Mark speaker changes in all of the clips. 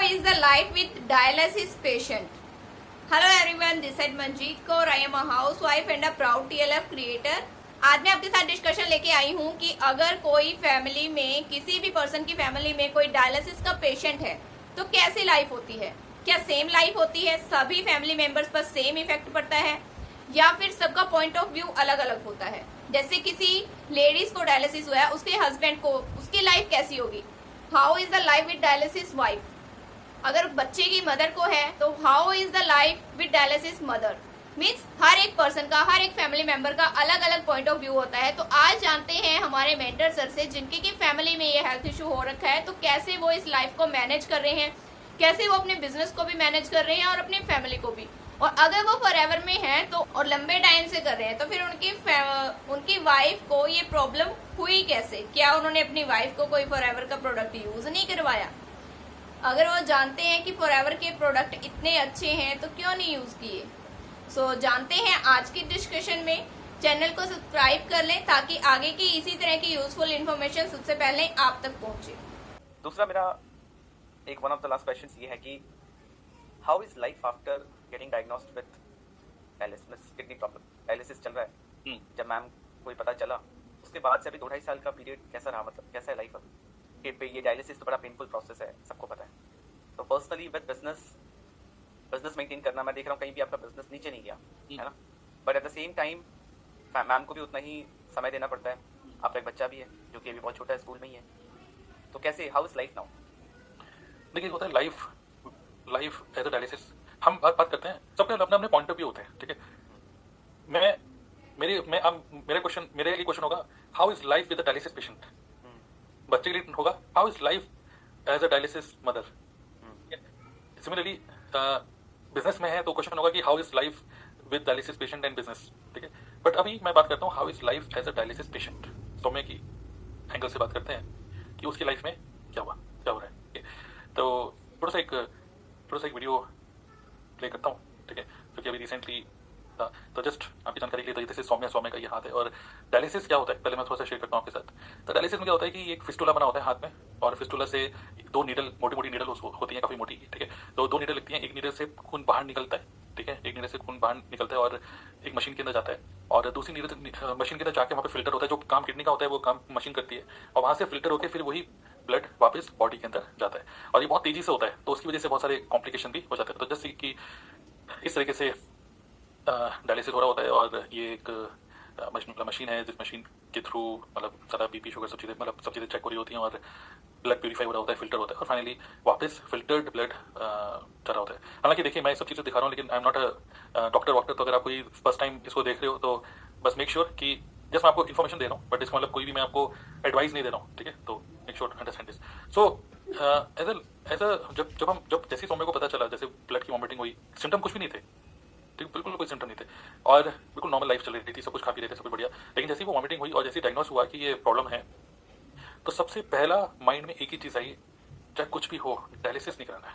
Speaker 1: is the life with dialysis patient? Hello everyone, this is Manjeet Kaur. I am a housewife and a proud TLF creator. आज मैं आपके साथ discussion लेके आई हूँ कि अगर कोई फैमिली में, किसी भी पर्सन की फैमिली में कोई डायलिसिस का पेशेंट है तो कैसी लाइफ होती है। क्या सेम लाइफ होती है, सभी फैमिली मेंबर्स पर सेम इफेक्ट पड़ता है, या फिर सबका पॉइंट ऑफ व्यू अलग अलग होता है। जैसे किसी लेडीज को डायलिसिस हुआ है, उसके हस्बैंड को, उसकी लाइफ कैसी होगी। How is the life with dialysis wife. अगर बच्चे की मदर को है तो how is the life with dialysis mother. Means हर एक पर्सन का, हर एक फैमिली मेंबर का अलग अलग पॉइंट ऑफ व्यू होता है। तो आज जानते हैं हमारे मेंटर सर से, जिनके की फैमिली में ये हेल्थ इशू हो रखा है, तो कैसे वो इस लाइफ को मैनेज कर रहे हैं, कैसे वो अपने बिजनेस को भी मैनेज कर रहे हैं और अपनी फैमिली को भी। और अगर वो फॉरएवर में हैं तो और लंबे टाइम से कर रहे हैं, तो फिर उनकी वाइफ को ये प्रॉब्लम हुई कैसे। क्या उन्होंने अपनी वाइफ को कोई फॉरएवर का प्रोडक्ट यूज नहीं करवाया। अगर वो जानते हैं कि फॉरएवर के प्रोडक्ट इतने अच्छे हैं तो क्यों नहीं यूज किए। सो जानते हैं आज की डिस्कशन में। चैनल को सब्सक्राइब कर लें ताकि आगे की इसी तरह की यूजफुल इन्फॉर्मेशन सबसे पहले आप तक पहुंचे।
Speaker 2: दूसरा मेरा एक one of the last question ये है कि how is life after getting diagnosed with dialysis kidney problem. Dialysis चल रहा है, जब मैम कोई पता चला उसके बाद से अभी 2-2.5 साल का पीरियड कैसा रहा, मतलब कैसा है लाइफ अब कि पे ये डायलिसिस तो बड़ा पेनफुल प्रोसेस है, सबको पता है। तो पर्सनली विद बिजनेस मेंटेन करना, मैं देख रहा हूँ कहीं भी आपका बिजनेस नीचे नहीं गया है ना, but at the same time ma'am को भी उतना ही समय देना पड़ता है। आपका एक बच्चा भी है जो कि अभी बहुत छोटा है, स्कूल में ही है। तो कैसे, हाउ इज लाइफ नाउ।
Speaker 3: देखिए होता है लाइफ एज अ डायलिसिस, हम बात करते हैं, सबके अपने अपने पॉइंट ऑफ व्यू होते हैं, ठीक है। मेरा क्वेश्चन होगा how is life with a dialysis patient. बच्चे के लिए होगा how is life as a dialysis mother. Similarly business में है तो क्वेश्चन होगा कि how is life with dialysis patient and business, ठीक है। बट अभी मैं बात करता हूँ how is life as a dialysis patient. Saumya की एंगल से बात करते हैं कि उसकी लाइफ में क्या हो रहा है, ठीक है। तो थोड़ा सा एक वीडियो प्ले करता हूँ, ठीक है, जो कि अभी रिसेंटली था। तो जस्ट आपकी जानकारी के लिए, तो जैसे सौम्य का ये हाथ है। और डायलिसिस क्या होता है पहले मैं थोड़ा सा शेयर करता हूँ आपके साथ। तो डायलिसिस में क्या होता है कि एक फिस्टुला बना होता है हाथ में, और फिस्टुला से 2 नीडल, मोटी नीडल होती है, काफी मोटी, ठीक है। तो 2 नीडल लगती हैं, एक नीडल से खून बाहर निकलता है, ठीक है, एक नीडल से खून बाहर निकलता है और एक मशीन के अंदर जाता है, और दूसरी नीडल मशीन के अंदर जाके वहाँ पे फिल्टर होता है। जो काम किडनी का होता है वो काम मशीन करती है, और वहाँ से फिल्टर होकर फिर वही ब्लड वापस बॉडी के अंदर जाता है, और ये बहुत तेजी से होता है। तो उसकी वजह से बहुत सारे कॉम्प्लिकेशन भी हो जाते हैं। तो जैसे कि इस तरीके से डायलिसिस हो रहा होता है, और ये एक मशीन है जिस मशीन के थ्रू मतलब सारा बीपी शुगर सब चीज़ें चेक हो रही होती हैं, और ब्लड प्यूरीफाई हो रहा होता है, फिल्टर होता है, और फाइनली वापस फिल्टर्ड ब्लड जा रहा होता है। हालांकि देखिए मैं सब चीज़ें दिखा रहा हूँ, लेकिन I am not a doctor. तो अगर आप कोई फर्स्ट टाइम इसको देख रहे हो तो बस मेक श्योर कि जस्ट मैं आपको इन्फॉर्मेशन दे रहा हूँ, बट इसका मतलब कोई भी मैं आपको एडवाइस नहीं दे रहा हूँ, ठीक है। तो मेक श्योर अंडरस्टैंड दिस। सो जब जैसे सौम्य को पता चला, जैसे ब्लड की वॉमिटिंग हुई, सिम्टम कुछ भी नहीं थे, ठीक, बिल्कुल कोई सिम्टम नहीं थे, और बिल्कुल नॉर्मल लाइफ चल रही थी, सब कुछ खा पी रहे थे, सब कुछ बढ़िया। लेकिन जैसे वो वॉमिटिंग हुई और जैसे डायग्नोस हुआ कि ये प्रॉब्लम है, तो सबसे पहला माइंड में एक ही चीज़ आई, चाहे कुछ भी हो डायलिसिस नहीं कराना है,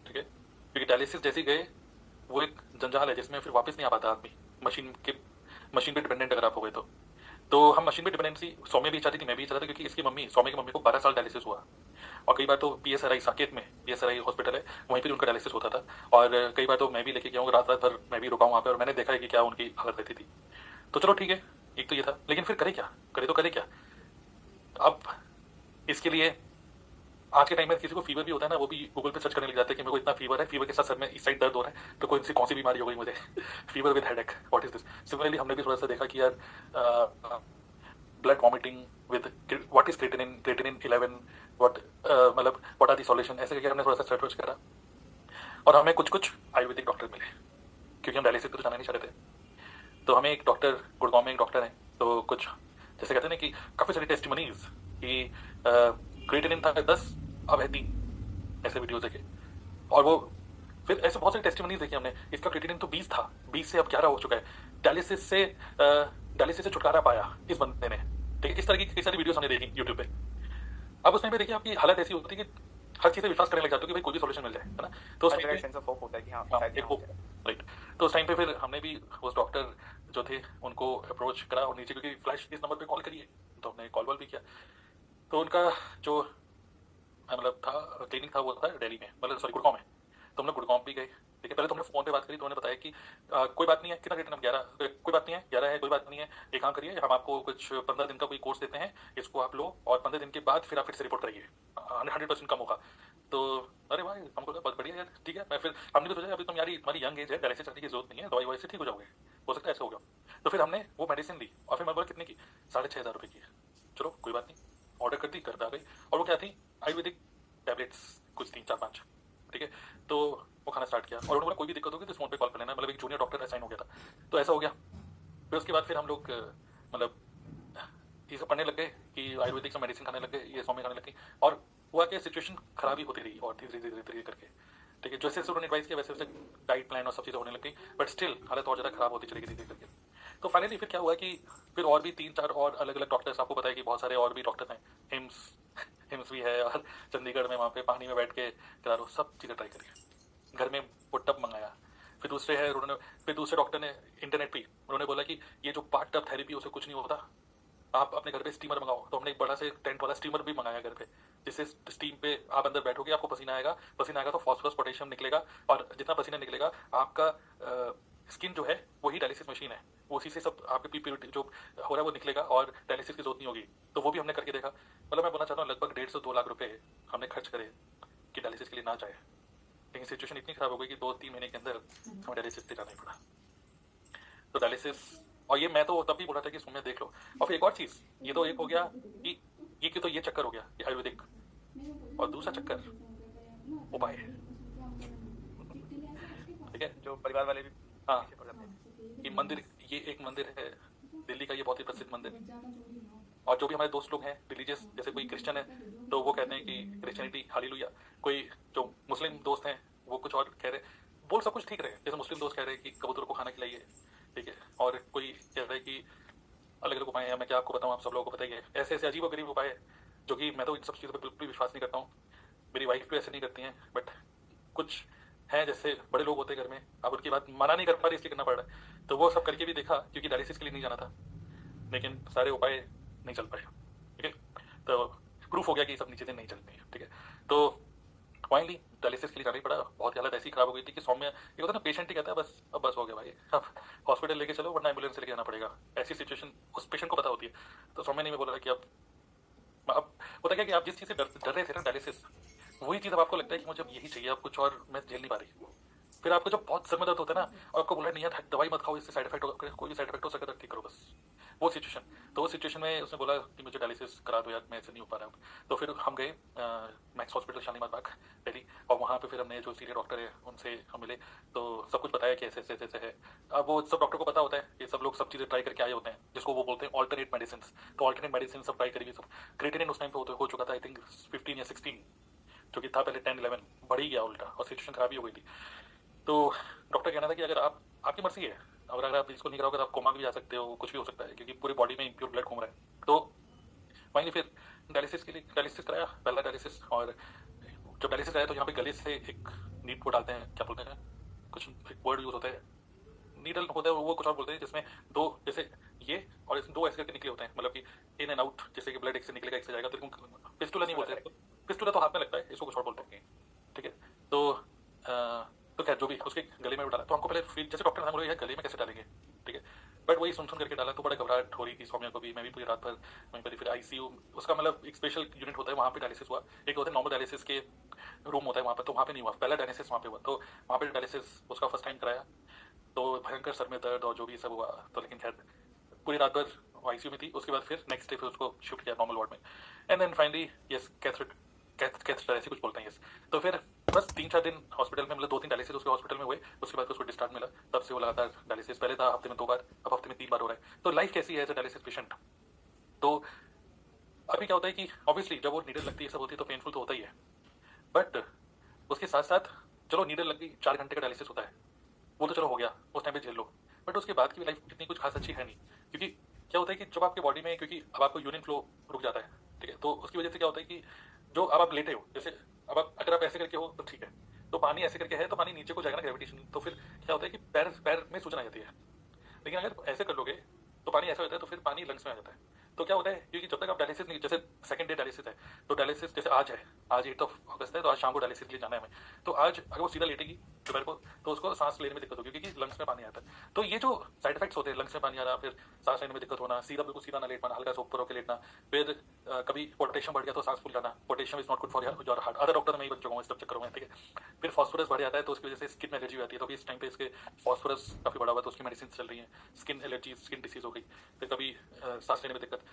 Speaker 3: ठीक है। क्योंकि डायलिसिस जैसे गए वो एक जंजाल है जिसमें फिर वापस नहीं आ पाता आदमी, मशीन पे डिपेंडेंट अगर आप हो गए तो हम मशीन पे डिपेंडेंसी, सौम्य भी चाहती थी, मैं भी चाहता था, क्योंकि इसकी सौम्य की मम्मी को 12 साल डायलिसिस हुआ, और कई बार तो PSRI साकेत में, PSRI हॉस्पिटल है, वहीं पर उनका डायलिसिस होता था, और कई बार तो मैं भी लेके गया हूँ, रात भर मैं भी रुका हूँ वहाँ पे, और मैंने देखा है कि क्या उनकी हालत रहती थी। तो चलो ठीक है, एक तो ये था, लेकिन फिर करे क्या। अब इसके लिए आज के टाइम में किसी को फीवर भी होता है ना, वो भी गूगल पे सर्च करने लग जाते हैं कि मेरे को इतना फीवर है, फीवर के साथ सर में इस साइड दर्द हो रहा है, तो कौन सी बीमारी हो गई मुझे fever with headache, what is this. Similarly हमने भी थोड़ा सा देखा कि यार blood vomiting with what is creatinine 11, what are the solution, ऐसे करके हमने थोड़ा सा सर्च करा, और हमें कुछ आयुर्वेदिक डॉक्टर मिले, क्योंकि हम डायलिसिस पे तो जाना नहीं चाहते थे। तो हमें एक डॉक्टर, गुड़गांव में एक डॉक्टर है, तो कुछ जैसे कहते हैं ना कि काफ़ी सारी टेस्टिमनीज कि क्रिएटिनिन था 10, अब है 3, ऐसे वीडियोस देखे, और वो फिर ऐसे बहुत सारी टेस्टिमनीज देखी हमने। इसका क्रिएटिनिन तो 20 था, 20 से अब 11 हो चुका है, डायलिसिस से छुटकारा पाया इस बंदे ने, ठीक है। इस तरह की कई सारी वीडियोस हमने देखी यूट्यूब पे। अब उसमें भी देखिए आपकी हालत ऐसी होती है कि हर चीज़ से विश्वास करने लग जाते हो कि भाई कोई भी सॉल्यूशन मिल जाए, है ना। तो उस टाइम सेंस ऑफ होप होता है कि हाँ एक होप, राइट। तो उस टाइम पे फिर हमने भी उस डॉक्टर जो थे उनको अप्रोच करा, और नीचे क्योंकि फ्लैश इस नंबर पे कॉल करिए, तो हमने कॉल भी किया। तो उनका जो मतलब था क्लिनिक था, वो था दिल्ली में, मतलब सॉरी गुड़गांव में। तो हम लोग गुड़गांव भी गए, ठीक है। पहले तो हमने फ़ोन पे बात करी, तो उन्होंने बताया कि कोई बात नहीं है, कितना रेट है, 11, कोई बात नहीं है 11 है, कोई बात नहीं है, एक काम करिए, हम आपको कुछ 15 दिन का कोई कोर्स देते हैं, इसको आप लो और 15 दिन के बाद फिर आप फिर से रिपोर्ट करिए, 100% कम होगा। तो अरे भाई हमको लगा बहुत बढ़िया यार, ठीक है। मैं फिर हमने तो सोचा अभी तुम यार तुम्हारी यंग एज है, डायलिसिस करने की जरूरत नहीं है, दवाई ववाई से ठीक हो जाओगे, हो सकता है ऐसे हो गया। तो फिर हमने वो मेडिसिन ली और फिर मैं बोला कितने की, 6,500 रुपये की। चलो कोई बात नहीं, ऑर्डर कर दी, घर पे आ गई। और वो क्या थी, आयुर्वेदिक टैबलेट्स, कुछ 3 4 5, ठीक है। तो वो खाना स्टार्ट किया और उन्होंने बोला कोई भी दिक्कत होगी तो इस फोन पे कॉल कर लेना, मतलब एक जूनियर डॉक्टर असाइन हो गया था। तो ऐसा हो गया। फिर उसके बाद फिर हम लोग मतलब ये सब पढ़ने लग गए कि आयुर्वेदिक से मेडिसिन खाने लग गए, ये स्वामी खाने लग गई। और हुआ कि सिचुएशन खराब ही होती रही और धीरे धीरे धीरे करके, ठीक है। जैसे उन्होंने एडवाइस किया वैसे वैसे डाइट प्लान और सब चीज़ें होने लग गई, बट स्टिल हालत और ज़्यादा खराब होती चली गई धीरे करके। तो फाइनली फिर क्या हुआ कि फिर और भी 3 4 और अलग अलग डॉक्टर्स, आपको पता है कि बहुत सारे और भी डॉक्टर्स हैं, हिम्स भी है, और चंडीगढ़ में वहाँ पे पानी में बैठ के करा लो, सब चीज़ें ट्राई करी। घर में वो टब मंगाया, फिर दूसरे है उन्होंने, फिर दूसरे डॉक्टर ने इंटरनेट पे उन्होंने बोला कि ये जो पार्ट टब थेरेपी उससे कुछ नहीं होता, आप अपने घर पे स्टीमर मंगाओ। तो हमने एक बड़ा से टेंट वाला स्टीमर भी मंगाया घर पे, जिससे स्टीम पे आप अंदर बैठोगे, आपको पसीना आएगा, पसीना आएगा तो फॉस्फोरस पोटेशियम निकलेगा, और जितना पसीना निकलेगा आपका स्किन जो है वही डायलिसिस मशीन है, उसी से सब आपके पीपी जो हो रहा है वो निकलेगा और डायलिसिस की जरूरत नहीं होगी। तो वो भी हमने करके देखा। मतलब मैं बोलना चाहता हूँ लगभग 1.5 से 2 लाख रुपए हमने खर्च करे कि डायलिसिस के लिए ना जाए, लेकिन सिचुएशन इतनी खराब हो गई कि 2-3 महीने के अंदर हमें डायलिसिस पे जाना ही पड़ा। तो डायलिसिस, और ये मैं तो तब भी बोला था कि सुनिए देख लो। और फिर एक और चीज़, ये तो एक हो गया कि ये चक्कर हो गया ये आयुर्वेदिक, और दूसरा चक्कर उपाय है, ठीक है।
Speaker 2: जो परिवार वाले भी
Speaker 3: हाँ,
Speaker 2: पीछे पड़ जाते हैं।
Speaker 3: ये मंदिर, ये एक मंदिर है दिल्ली का, ये बहुत ही प्रसिद्ध मंदिर। और जो भी हमारे दोस्त लोग हैं रिलीजियस, जैसे कोई क्रिश्चियन है तो वो कहते हैं कि क्रिश्चियनिटी हालेलुया, कोई जो मुस्लिम दोस्त हैं वो कुछ और कह रहे, बोल सब कुछ ठीक रहे। जैसे मुस्लिम दोस्त कह रहे हैं कि कबूतरों को खाना खिलाइए, ठीक है। और कोई कह रहा है कि अलग अलग उपाय हैं, मैं क्या आपको बताऊँ, आप सब लोगों को पता ही है। ऐसे ऐसे अजीब और गरीब उपाय है जो कि मैं तो इन सब चीज़ों पर बिल्कुल भी विश्वास नहीं करता हूँ। मेरी वाइफ भी ऐसे नहीं करती हैं, बट कुछ हैं जैसे बड़े लोग होते हैं घर में, अब उनकी बात मना नहीं कर पा रही इसलिए करना पड़ रहा है। तो वो सब करके भी देखा, क्योंकि डायलिसिस के लिए नहीं जाना था, लेकिन सारे उपाय नहीं चल पाए, ठीक है। तो प्रूफ हो गया कि सब नीचे से नहीं चलते हैं, ठीक है। तो फाइनली डायलिसिस के लिए जाना ही पड़ा। बहुत हालत ऐसी खराब हो गई थी कि सौम्य, ये होता है ना पेशेंट ही कहता है बस अब बस हो गया भाई, अब हॉस्पिटल लेके चलो वरना एम्बुलेंस से लेके जाना पड़ेगा, ऐसी सिचुएशन उस पेशेंट को पता होती है। तो सौम्य ने बोला कि अब होता क्या कि आप जिस चीज़ से डर रहे थे ना डायलिसिस, वही चीज़ अब आपको लगता है कि मुझे अब यही चाहिए, अब कुछ और मैं झेल नहीं पा रही। फिर आपको जब बहुत सर में दर्द होता है ना और आपको बोला नहीं यार दवाई मत खाओ, इससे साइड इफेक्ट होगा, कोई भी साइड इफेक्ट हो सकता है ठीक करो बस, वो सिचुएशन। तो वो सिचुएशन में उसने बोला कि मुझे डायलिसिस करा दो यार, मैं ऐसे नहीं हो पा रहा अब। तो फिर हम गए मैक्स हॉस्पिटल शालीमार बाग दिल्ली, और वहाँ पे फिर हमने जो सीनियर डॉक्टर है उनसे हम मिले, तो सब कुछ बताया कि ऐसे ऐसे ऐसे है। अब वो सब डॉक्टर को पता होता है, ये सब लोग सब चीज़ें ट्राई करके आए होते हैं, जिसको वो बोलते हैं ऑल्टरनेट मेडिसिन। तो ऑल्टरनेट मेडिसिन सब ट्राई करी, सब क्रिएटिनिन उस टाइम पे हो चुका था आई थिंक 15 या 16, जो कि था पहले 10-11, बढ़ ही गया उल्टा और सिचुएशन खराब ही हो गई थी। तो डॉक्टर कहना था कि अगर आपकी मर्जी है, और अगर आप इसको नहीं कराओगे तो आप कोमा भी जा सकते हो, कुछ भी हो सकता है, क्योंकि पूरी बॉडी में इम्प्योर ब्लड घूम रहा है। तो फाइनली फिर डायलिसिस के लिए डायलिसिस कराया, पहला डायलिसिस। और जब डायलिसिस कराया तो यहाँ पे गले से एक नीड को डालते हैं, क्या बोलते हैं, कुछ एक वर्ड यूज होता है, नीडल होता है वो कुछ और बोलते हैं, जिसमें दो जैसे ये और इसमें 2 ऐसे करके निकले होते हैं, मतलब कि इन एंड आउट, जैसे कि ब्लड एक से निकलेगा एक से जाएगा। तो पिस्टुला नहीं बोलते, पिस्टुला तो हाथ में लगता है, इसको कुछ और बोलते हैं, ठीक है। तो खैर जो भी उसके गले में डाला, तो हमको पहले फिर जैसे डॉक्टर ने बोला यार गले में कैसे डालेंगे, ठीक है। बट वही सुन करके डाला तो बड़ा घबराहट हो रही थी सौम्या को भी, मैं भी पूरी रात भर वहीं पर। फिर आईसीयू, उसका मतलब एक स्पेशल यूनिट होता है, वहाँ पे डायलिसिस हुआ। एक होता है नॉर्मल डायलिसिस के रूम होता है वहाँ पर, तो वहाँ पे नहीं हुआ, पहला डायलिसिस वहाँ पे हुआ। तो वहाँ पे डायलिसिस उसका फर्स्ट टाइम कराया, तो भयंकर सर में दर्द और जो भी सब हुआ। तो लेकिन खैर पूरी रात भर आईसीयू में थी। उसके बाद फिर नेक्स्ट डे फिर उसको शिफ्ट किया नॉर्मल वार्ड में, and then finally yes catheter ऐसे कुछ बोलते हैं यस। तो फिर बस 3-4 दिन हॉस्पिटल में, मतलब 2-3 डायलिसिस उसके हॉस्पिटल में हुए। उसके बाद उसको डिस्चार्ज मिला, तब से वो लगातार डायलिसिस, पहले था हफ्ते में 2 बार, अब हफ्ते में 3 बार हो रहा है। तो लाइफ कैसी है एज अ डायलिसिस पेशेंट। तो अभी क्या होता है कि ऑब्वियसली जब वो नीडल लगती है सब होती है तो पेनफुल तो होता ही है, बट उसके साथ साथ चलो नीडल लग गई, 4 घंटे का डायलिसिस होता है, वो तो चलो हो गया, उस टाइम पे झेल लो। बट उसके बाद की लाइफ इतनी कुछ खास अच्छी है नहीं, क्योंकि क्या होता है कि जब आपके बॉडी में, क्योंकि अब आपको यूरिन फ्लो रुक जाता है, ठीक है, तो उसकी वजह से क्या होता है कि जो अब आप लेटे हो, जैसे अब अगर आप ऐसे करके हो तो ठीक है, तो पानी ऐसे करके है तो पानी नीचे को जाएगा ना, ग्रेविटेशन। तो फिर क्या होता है कि पैर में सूजन आ जाती है। लेकिन अगर ऐसे कर लोगे तो पानी ऐसा होता है तो फिर पानी लंग्स में आ जाता है, तो क्या होता है, क्योंकि जब तक आप डायलिसिस नहीं, जैसे सेकंड डे डायलिसिस है, तो डायलिसिस जैसे आज है, आज 8 अगस्त है, तो आज शाम को डायलिसिस के लिए जाना है हमें, तो आज अगर वो सीधा लेटेगी दोपहर को, तो उसको सांस लेने में दिक्कत होगी, क्योंकि लंग्स में पानी आता है। तो ये जो साइड इफेक्ट्स होते हैं, लंग्स में पानी आ रहा, फिर सांस लेने में दिक्कत होना, सीधा बिल्कुल सीधा ना लेट पाना, हल्का सा ऊपर होकर लेटना, फिर कभी पोटेशियम बढ़ गया तो सांस फूल जाना, potassium is not good for your heart, other doctor में ही बन चुका हूँ इस सब चक्करों में, ठीक है। फिर फॉस्फोरस बढ़ जाता है, तो उसकी वजह से स्किन में एलर्जी हो जाती है, तो अभी इस टाइम पे इसके फॉस्फोरस काफी बढ़ा हुआ है, तो उसकी मेडिसिन चल रही है, स्किन एलर्जी, स्किन डिसीज हो गई, फिर कभी सांस लेने में दिक्कत,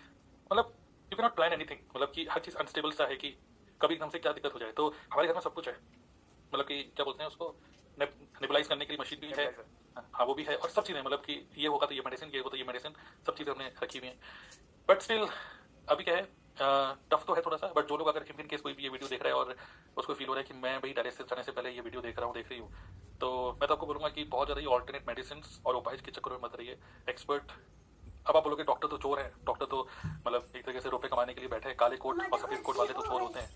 Speaker 3: मतलब you can not plan anything, मतलब कि हर चीज अनस्टेबल सा है कि कभी एकदम से क्या दिक्कत हो जाए। तो हमारे घर में सब कुछ है, मतलब कि क्या बोलते हैं उसको, नेबुलाइज करने के लिए मशीन भी है, हाँ वो भी है, और सब चीजें, मतलब कि ये होगा तो ये मेडिसिन, ये होगा तो ये मेडिसिन, सब चीजें हमने रखी हुई हैं। बट स्टिल अभी क्या है, टफ तो है थोड़ा सा, बट जो लोग अगर इन केस कोई भी ये वीडियो देख रहा है और उसको फील हो रहा है कि मैं भाई डायलिसिस जाने से पहले ये वीडियो देख रही हूँ, तो मैं तो आपको बोलूंगा कि बहुत ज्यादा ये ऑल्टरनेट मेडिसिन और उपाय के चक्कर में मत रहिए। एक्सपर्ट, अब आप बोलोगे डॉक्टर तो चोर है, डॉक्टर तो मतलब एक तरीके से रुपए कमाने के लिए बैठे हैं, काले कोट और सफेद कोट वाले तो चोर होते हैं,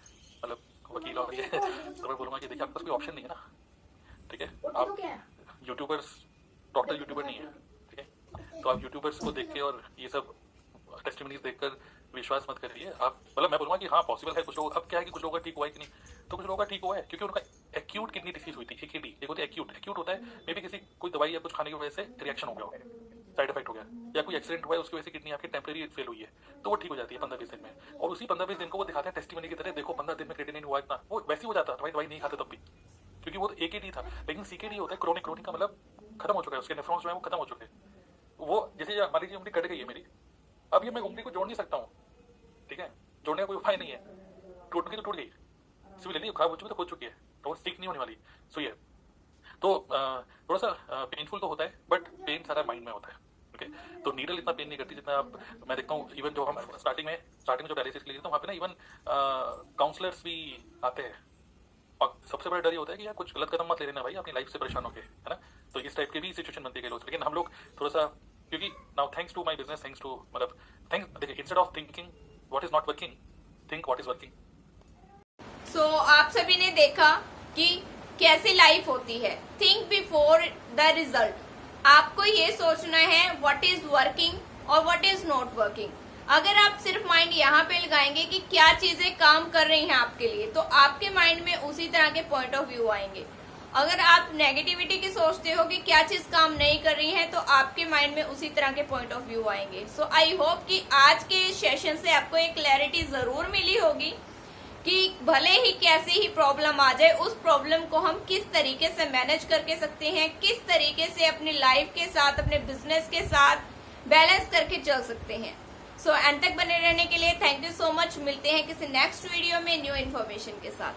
Speaker 3: मतलब वकील और ये तो मैं बोलूंगा कि देखिए आपके पास कोई ऑप्शन नहीं है ना, ठीक है। आप यूट्यूबर्स, डॉक्टर यूट्यूबर नहीं है, ठीक है, तो आप यूट्यूबर्स को देख के और ये सब टेस्टिमनीज देखकर विश्वास मत करिए आप, मतलब मैं बोलूंगा कि हाँ पॉसिबल है कुछ लोग, अब क्या है कि कुछ लोगों का ठीक हुआ है कि नहीं, तो कुछ लोगों का ठीक हुआ है क्योंकि उनका एक्यूट किडनी डिसीज हुई थी, AKD, एक होती है एक्यूट होता है, मे बी किसी कोई दवाई या कुछ खाने की वजह से रिएक्शन हो गया होगा, साइड इफेक्ट हो गया, या कोई एक्सीडेंट हुआ है उसकी वजह से किडनी आपकी टेम्परेरी फेल हुई है, तो वो ठीक हो जाती है 15-20 दिन में, और उसी 15-20 दिन को वो दिखाते हैं टेस्टिमनी की तरह, देखो 15 दिन में क्रिएटिनिन हुआ इतना, वो वैसे ही हो जाता, दवाई नहीं खाते तब भी, क्योंकि वो AKD था। लेकिन CKD होता है क्रोनिक का मतलब खत्म हो चुका है, उसके नेफ्रॉन्स जो है वो खत्म हो चुके हैं, वो जैसे मान लीजिए उंगली कट गई है मेरी, अब ये मैं उंगली को जोड़ नहीं सकता हूँ, ठीक है, जोड़ने का कोई उपाय नहीं है, टूट गई तो टूट गई, सुई ले ली, खराब हो चुकी तो हो चुकी है, तो वो ठीक नहीं होने वाली सुई है। तो थोड़ा सा पेनफुल तो होता है, बट पेन सारा माइंड में होता है, ओके। तो नीडल इतना पेन नहीं करती जितना आप, मैं देखता हूँ इवन जो हम स्टार्टिंग में जो डायलिसिस के लिए, तो वहाँ पे ना इवन काउंसलर्स भी आते हैं, और सबसे बड़ा डर ये होता है कि यार कुछ गलत कदम मत ले लेना भाई अपनी लाइफ से परेशान होके, है ना, तो इस टाइप की भी सिचुएशन बनती है लोग। लेकिन हम लोग थोड़ा सा, क्योंकि now thanks to my business, thanks to मतलब थैंक्स, देखिए instead of thinking what is not working, think what is working.
Speaker 1: So आप सभी ने देखा कि कैसी लाइफ होती है, थिंक बिफोर द रिजल्ट। आपको ये सोचना है व्हाट इज वर्किंग और व्हाट इज नॉट वर्किंग। अगर आप सिर्फ माइंड यहाँ पे लगाएंगे कि क्या चीजें काम कर रही हैं आपके लिए, तो आपके माइंड में उसी तरह के पॉइंट ऑफ व्यू आएंगे। अगर आप नेगेटिविटी की सोचते हो कि क्या चीज काम नहीं कर रही है, तो आपके माइंड में उसी तरह के पॉइंट ऑफ व्यू आएंगे। सो आई होप कि आज के सेशन से आपको एक क्लैरिटी जरूर मिली होगी कि भले ही कैसी ही प्रॉब्लम आ जाए, उस प्रॉब्लम को हम किस तरीके से मैनेज करके सकते हैं, किस तरीके से अपनी लाइफ के साथ, अपने बिजनेस के साथ बैलेंस करके चल सकते हैं। सो एंड तक बने रहने के लिए थैंक यू सो मच। मिलते हैं किसी नेक्स्ट वीडियो में न्यू इन्फॉर्मेशन के साथ।